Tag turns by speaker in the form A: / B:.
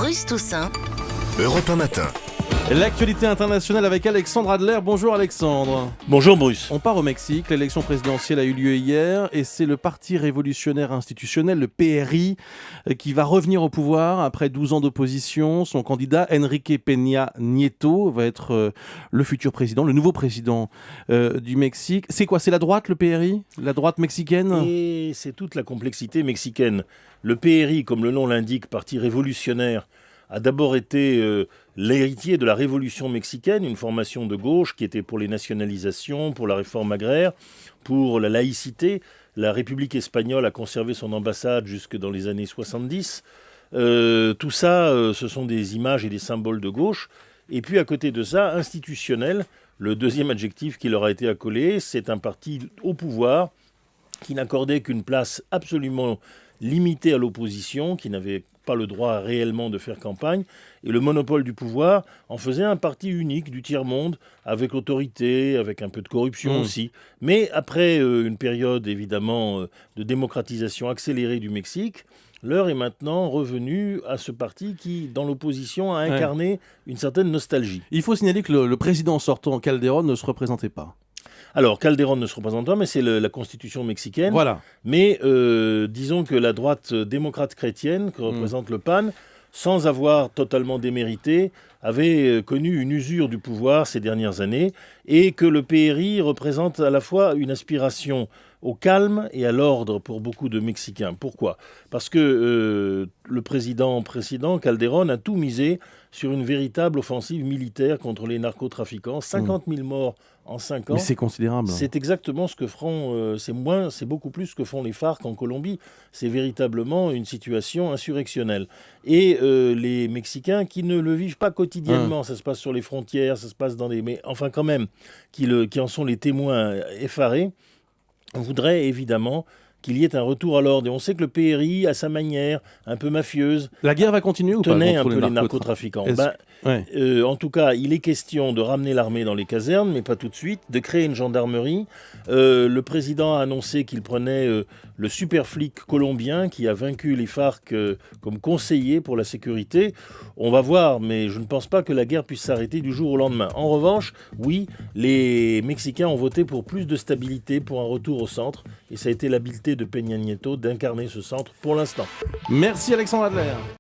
A: Bruce Toussaint.
B: Europe 1 matin.
C: L'actualité internationale avec Alexandre Adler. Bonjour Alexandre.
D: Bonjour Bruce.
C: On part au Mexique. L'élection présidentielle a eu lieu hier et c'est le Parti révolutionnaire institutionnel, le PRI, qui va revenir au pouvoir après 12 ans d'opposition. Son candidat, Enrique Peña Nieto, va être le futur président, le nouveau président du Mexique. C'est quoi? C'est la droite, le PRI? La droite mexicaine?
D: Et c'est toute la complexité mexicaine. Le PRI, comme le nom l'indique, Parti révolutionnaire, a d'abord été l'héritier de la révolution mexicaine, une formation de gauche qui était pour les nationalisations, pour la réforme agraire, pour la laïcité. La République espagnole a conservé son ambassade jusque dans les années 70. Tout ça, ce sont des images et des symboles de gauche. Et puis à côté de ça, institutionnel, le deuxième adjectif qui leur a été accolé, c'est un parti au pouvoir qui n'accordait qu'une place absolument limitée à l'opposition, qui n'avait pas le droit réellement de faire campagne, et le monopole du pouvoir en faisait un parti unique du tiers-monde, avec autorité, avec un peu de corruption aussi. Mais après une période évidemment de démocratisation accélérée du Mexique, l'heure est maintenant revenue à ce parti qui, dans l'opposition, a incarné une certaine nostalgie.
C: Il faut signaler que le président sortant, Calderón, ne se représentait pas.
D: Alors, Calderón ne se représente pas, mais c'est la constitution mexicaine.
C: Voilà.
D: Mais disons que la droite démocrate chrétienne, que représente le PAN, sans avoir totalement démérité, avait connu une usure du pouvoir ces dernières années, et que le PRI représente à la fois une aspiration au calme et à l'ordre pour beaucoup de Mexicains. Pourquoi ? Parce que le président précédent, Calderón, a tout misé sur une véritable offensive militaire contre les narcotrafiquants. 50 000 morts en 5 ans.
C: Mais c'est considérable.
D: C'est exactement ce que feront, c'est beaucoup plus ce que font les FARC en Colombie. C'est véritablement une situation insurrectionnelle. Et les Mexicains qui ne le vivent pas quotidiennement, ça se passe sur les frontières, ça se passe dans des... Mais enfin quand même, qui en sont les témoins effarés, on voudrait évidemment qu'il y ait un retour à l'ordre. Et on sait que le PRI, à sa manière, un peu mafieuse,
C: La guerre va continuer ou pas
D: tenait un
C: contre
D: peu les narcotrafiquants. En tout cas, il est question de ramener l'armée dans les casernes, mais pas tout de suite, de créer une gendarmerie. Le président a annoncé qu'il prenait le super flic colombien qui a vaincu les FARC comme conseiller pour la sécurité. On va voir, mais je ne pense pas que la guerre puisse s'arrêter du jour au lendemain. En revanche, oui, les Mexicains ont voté pour plus de stabilité, pour un retour au centre, et ça a été l'habileté de Peña Nieto d'incarner ce centre pour l'instant.
C: Merci Alexandre Adler.